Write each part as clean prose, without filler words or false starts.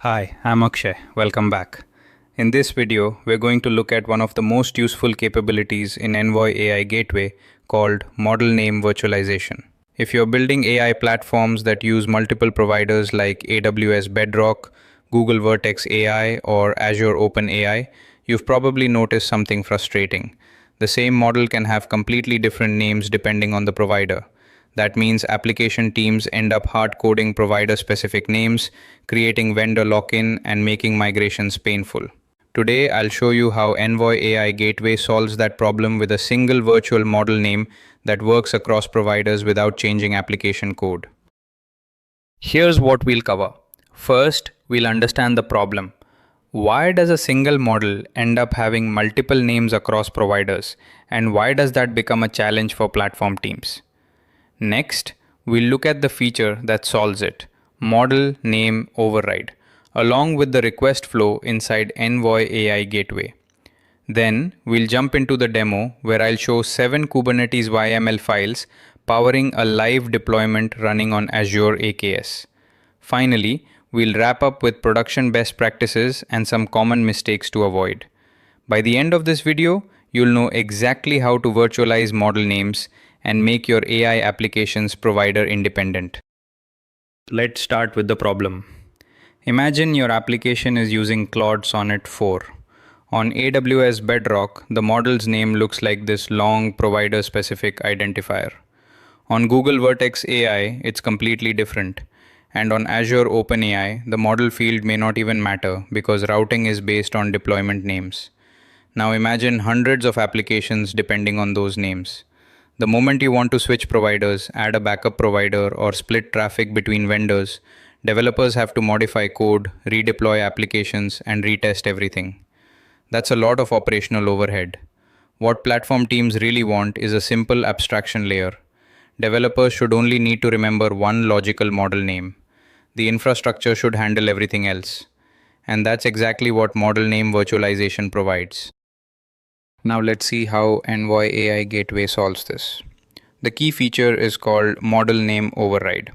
Hi, I'm Akshay. Welcome back. In this video, we're going to look at one of the most useful capabilities in Envoy AI Gateway called Model Name Virtualization. If you're building AI platforms that use multiple providers like AWS Bedrock, Google Vertex AI, or Azure OpenAI, you've probably noticed something frustrating. The same model can have completely different names depending on the provider. That means application teams end up hard coding provider specific names, creating vendor lock in, and making migrations painful. Today, I'll show you how Envoy AI Gateway solves that problem with a single virtual model name that works across providers without changing application code. Here's what we'll cover. First, we'll understand the problem. Why does a single model end up having multiple names across providers, and why does that become a challenge for platform teams? Next, we'll look at the feature that solves it, Model Name Override, along with the request flow inside Envoy AI Gateway. Then, we'll jump into the demo where I'll show 7 Kubernetes YAML files powering a live deployment running on Azure AKS. Finally, we'll wrap up with production best practices and some common mistakes to avoid. By the end of this video, you'll know exactly how to virtualize model names and make your AI applications provider independent. Let's start with the problem. Imagine your application is using Claude Sonnet 4. On AWS Bedrock, the model's name looks like this long provider-specific identifier. On Google Vertex AI, it's completely different. And on Azure OpenAI, the model field may not even matter because routing is based on deployment names. Now imagine hundreds of applications depending on those names. The moment you want to switch providers, add a backup provider, or split traffic between vendors, developers have to modify code, redeploy applications, and retest everything. That's a lot of operational overhead. What platform teams really want is a simple abstraction layer. Developers should only need to remember one logical model name. The infrastructure should handle everything else. And that's exactly what Model Name Virtualization provides. Now let's see how Envoy AI Gateway solves this. The key feature is called Model Name Override.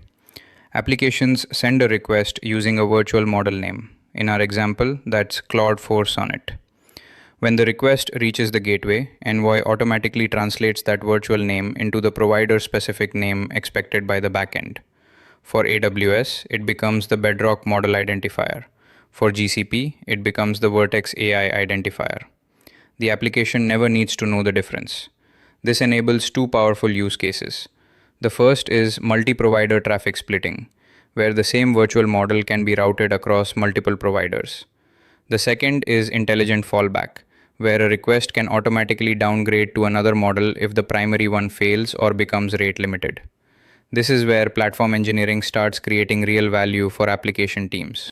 Applications send a request using a virtual model name. In our example, that's Claude 4 Sonnet. When the request reaches the gateway, Envoy automatically translates that virtual name into the provider-specific name expected by the backend. For AWS, it becomes the Bedrock Model Identifier. For GCP, it becomes the Vertex AI Identifier. The application never needs to know the difference. This enables two powerful use cases. The first is multi-provider traffic splitting, where the same virtual model can be routed across multiple providers. The second is intelligent fallback, where a request can automatically downgrade to another model if the primary one fails or becomes rate limited. This is where platform engineering starts creating real value for application teams.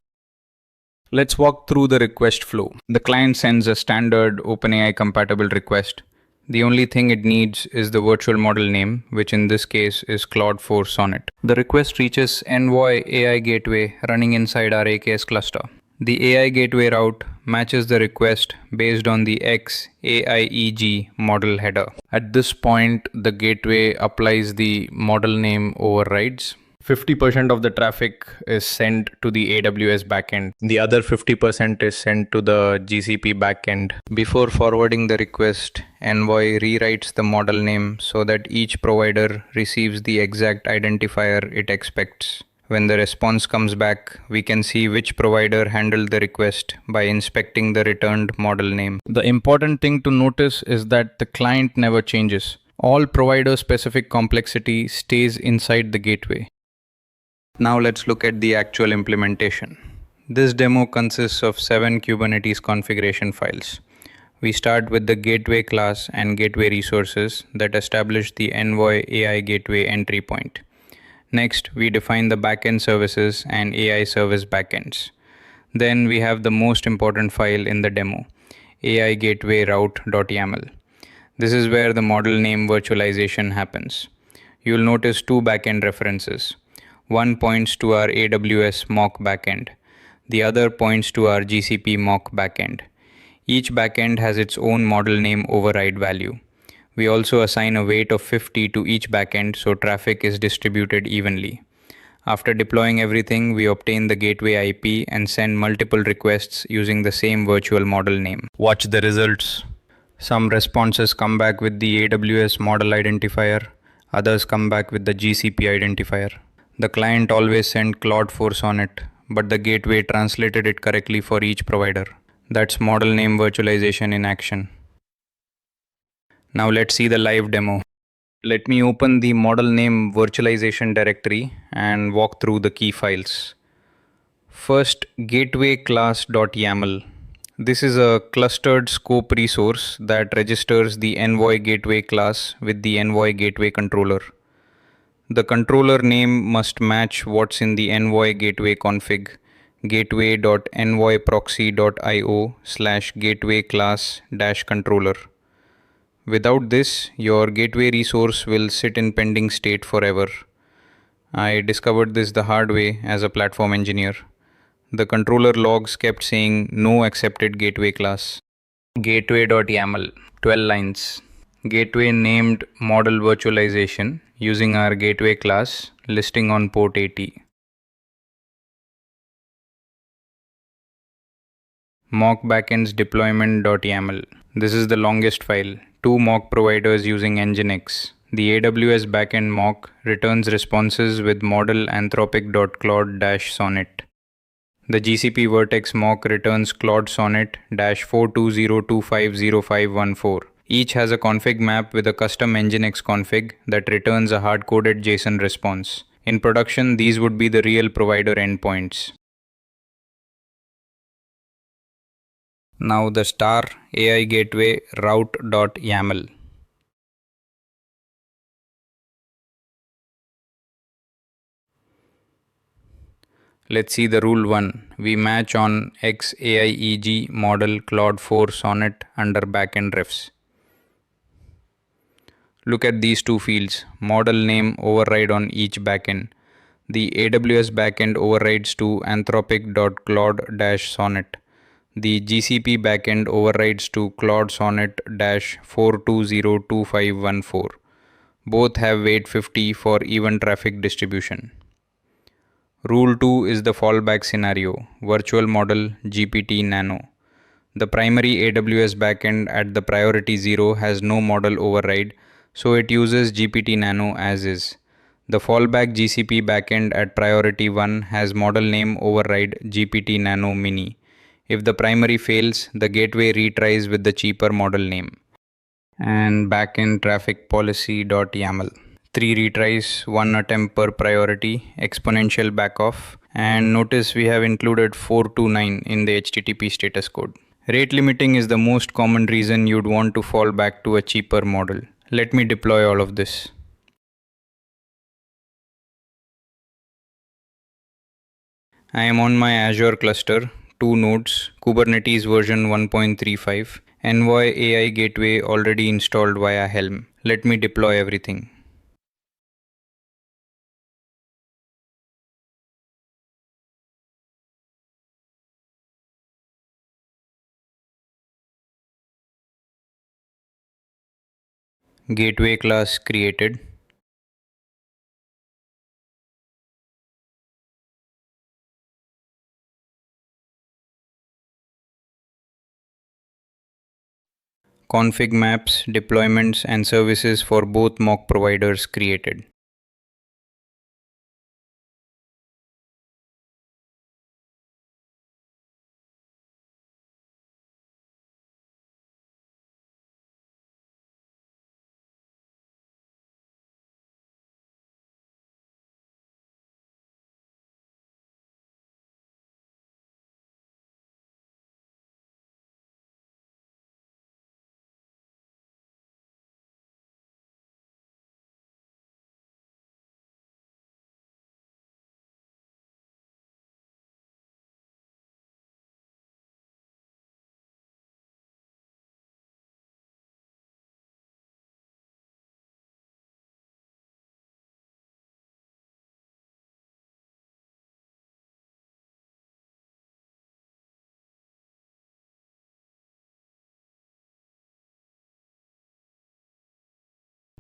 Let's walk through the request flow. The client sends a standard OpenAI compatible request. The only thing it needs is the virtual model name, which in this case is Claude 4 Sonnet. The request reaches Envoy AI Gateway running inside our AKS cluster. The AI Gateway route matches the request based on the XAIEG model header. At this point, the gateway applies the model name overrides. 50% of the traffic is sent to the AWS backend. The other 50% is sent to the GCP backend. Before forwarding the request, Envoy rewrites the model name so that each provider receives the exact identifier it expects. When the response comes back, we can see which provider handled the request by inspecting the returned model name. The important thing to notice is that the client never changes. All provider-specific complexity stays inside the gateway. Now let's look at the actual implementation. This demo consists of 7 Kubernetes configuration files. We start with the gateway class and gateway resources that establish the Envoy AI Gateway entry point. Next, we define the backend services and AI service backends. Then we have the most important file in the demo, AI Gateway route.yaml. This is where the model name virtualization happens. You'll notice 2 backend references. One points to our AWS mock backend. The other points to our GCP mock backend. Each backend has its own model name override value. We also assign a weight of 50 to each backend so traffic is distributed evenly. After deploying everything, we obtain the gateway IP and send multiple requests using the same virtual model name. Watch the results. Some responses come back with the AWS model identifier, others come back with the GCP identifier. The client always sent Claude Force on it, but the gateway translated it correctly for each provider. That's model name virtualization in action. Now let's see the live demo. Let me open the model name virtualization directory and walk through the key files. First, gateway class.yaml. This is a clustered scope resource that registers the Envoy gateway class with the Envoy gateway controller. The controller name must match what's in the Envoy gateway config, gateway.envoyproxy.io/gateway class-controller. Without this, your gateway resource will sit in pending state forever. I discovered this the hard way as a platform engineer. The controller logs kept saying no accepted gateway class. Gateway.yaml, 12 lines. Gateway named model virtualization using our gateway class, listing on port 80. Mock backends deployment.yaml. This is the longest file. Two mock providers using Nginx. The AWS backend mock returns responses with model anthropic.claude-sonnet. The GCP Vertex mock returns Claude Sonnet -420250514. Each has a config map with a custom Nginx config that returns a hard-coded JSON response. In production, these would be the real provider endpoints. Now the star AI Gateway route.yaml. Let's see the rule 1. We match on XAIEG model Claude 4 Sonnet under backend refs. Look at these two fields. Model name override on each backend. The AWS backend overrides to anthropic.claude-sonnet. The GCP backend overrides to Claude Sonnet -4202514. Both have weight 50 for even traffic distribution. Rule 2 is the fallback scenario, virtual model GPT Nano. The primary AWS backend at the priority 0 has no model override, so it uses GPT Nano as is. The fallback GCP backend at priority 1 has model name override GPT Nano Mini. If the primary fails, the gateway retries with the cheaper model name. And backend traffic policy.yaml. 3 retries, 1 attempt per priority, exponential backoff, and notice we have included 429 in the HTTP status code. Rate limiting is the most common reason you'd want to fall back to a cheaper model. Let me deploy all of this. I am on my Azure cluster, 2 nodes, Kubernetes version 1.35, Envoy AI Gateway already installed via Helm. Let me deploy everything. Gateway class created. Config maps, deployments, and services for both mock providers created.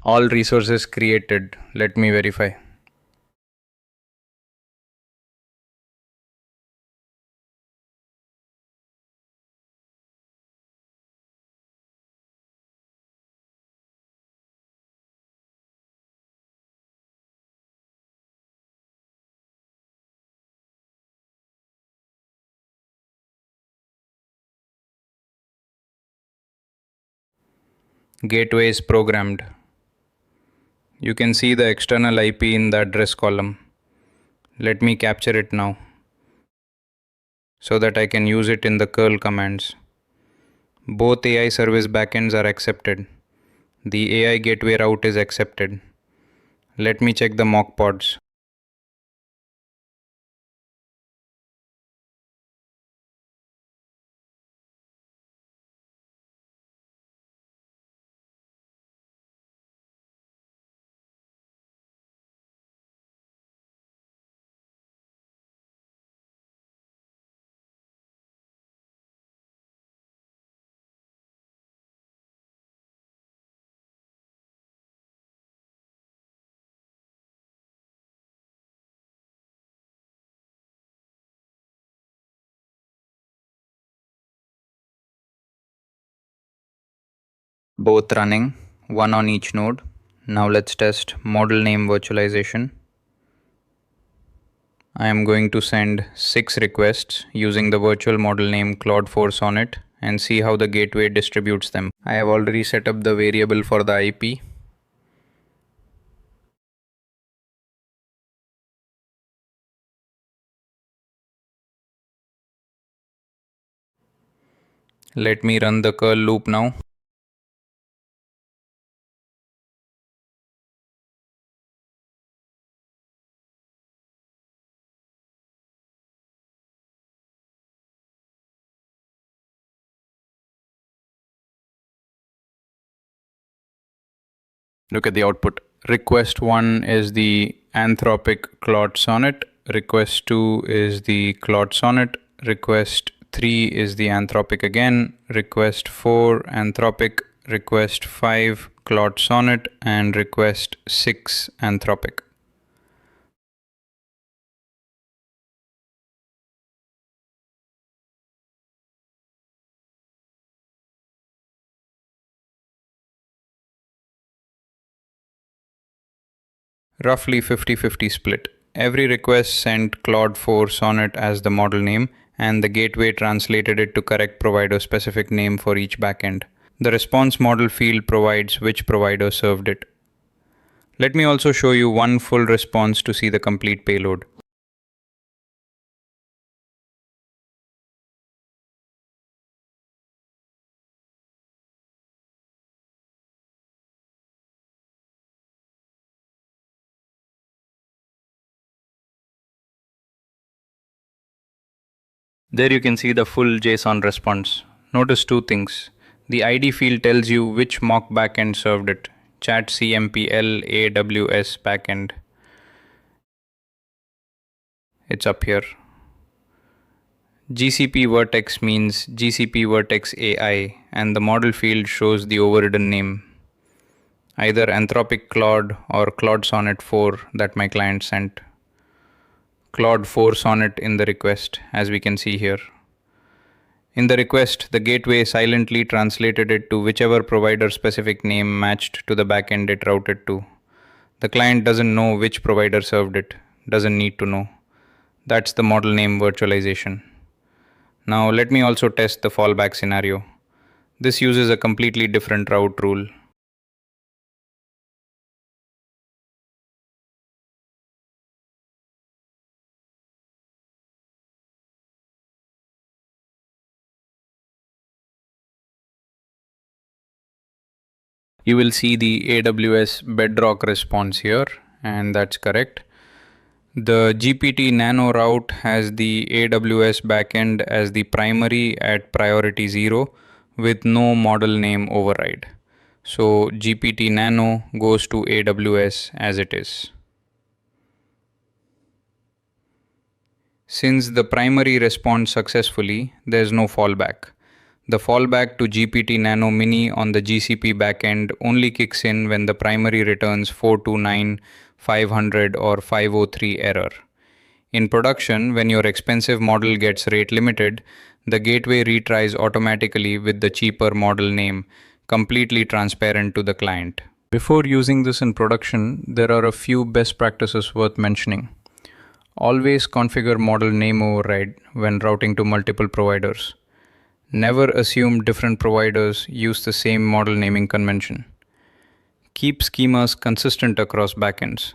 All resources created. Let me verify. Gateway is programmed. You can see the external IP in the address column. Let me capture it now so that I can use it in the curl commands. Both AI service backends are accepted. The AI gateway route is accepted. Let me check the mock pods. Both running, one on each node. Now let's test model name virtualization. I am going to send 6 requests using the virtual model name Claude 4 Sonnet and see how the gateway distributes them. I have already set up the variable for the IP. Let me run the curl loop now. Look at the output. Request 1 is the Anthropic Claude Sonnet. Request 2 is the Claude Sonnet. Request 3 is the Anthropic again. Request 4 Anthropic. Request 5 Claude Sonnet. And request 6 Anthropic. Roughly 50-50 split. Every request sent Claude 4 Sonnet as the model name, and the gateway translated it to correct provider specific name for each backend. The response model field provides which provider served it. Let me also show you one full response to see the complete payload. There you can see the full JSON response. Notice two things. The ID field tells you which mock backend served it. Chat CMPL AWS backend. It's up here. GCP Vertex means GCP Vertex AI, and the model field shows the overridden name. Either Anthropic Claude or Claude Sonnet 4 that my client sent. Claude 4 Sonnet in the request, as we can see here. In the request, the gateway silently translated it to whichever provider specific name matched to the backend it routed to. The client doesn't know which provider served it, doesn't need to know. That's the model name virtualization. Now let me also test the fallback scenario. This uses a completely different route rule. You will see the AWS Bedrock response here, and that's correct. The GPT Nano route has the AWS backend as the primary at priority 0 with no model name override. So GPT Nano goes to AWS as it is. Since the primary responds successfully, there's no fallback. The fallback to GPT Nano Mini on the GCP backend only kicks in when the primary returns 429, 500 or 503 error. In production, when your expensive model gets rate limited, the gateway retries automatically with the cheaper model name, completely transparent to the client. Before using this in production, there are a few best practices worth mentioning. Always configure model name override when routing to multiple providers. Never assume different providers use the same model naming convention. Keep schemas consistent across backends.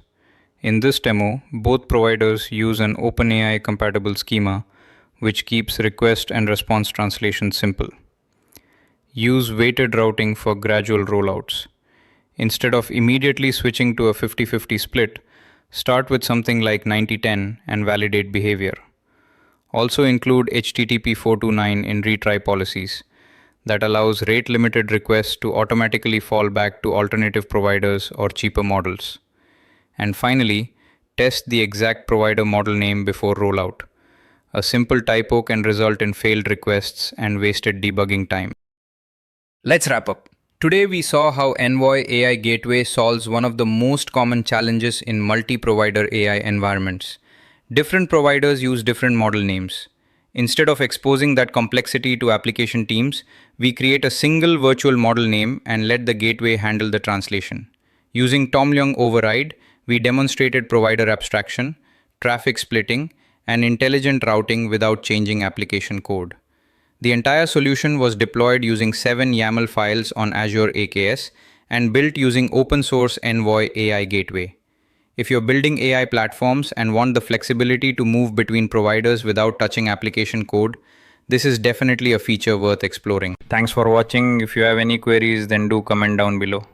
In this demo, both providers use an OpenAI compatible schema, which keeps request and response translation simple. Use weighted routing for gradual rollouts. Instead of immediately switching to a 50-50 split, start with something like 90-10 and validate behavior. Also include HTTP 429 in retry policies that allows rate-limited requests to automatically fall back to alternative providers or cheaper models. And finally, test the exact provider model name before rollout. A simple typo can result in failed requests and wasted debugging time. Let's wrap up. Today we saw how Envoy AI Gateway solves one of the most common challenges in multi-provider AI environments. Different providers use different model names. Instead of exposing that complexity to application teams, we create a single virtual model name and let the gateway handle the translation. Using Tom Leung override, we demonstrated provider abstraction, traffic splitting, and intelligent routing without changing application code. The entire solution was deployed using 7 YAML files on Azure AKS and built using open source Envoy AI Gateway. If you're building AI platforms and want the flexibility to move between providers without touching application code, this is definitely a feature worth exploring. Thanks for watching. If you have any queries, then do comment down below.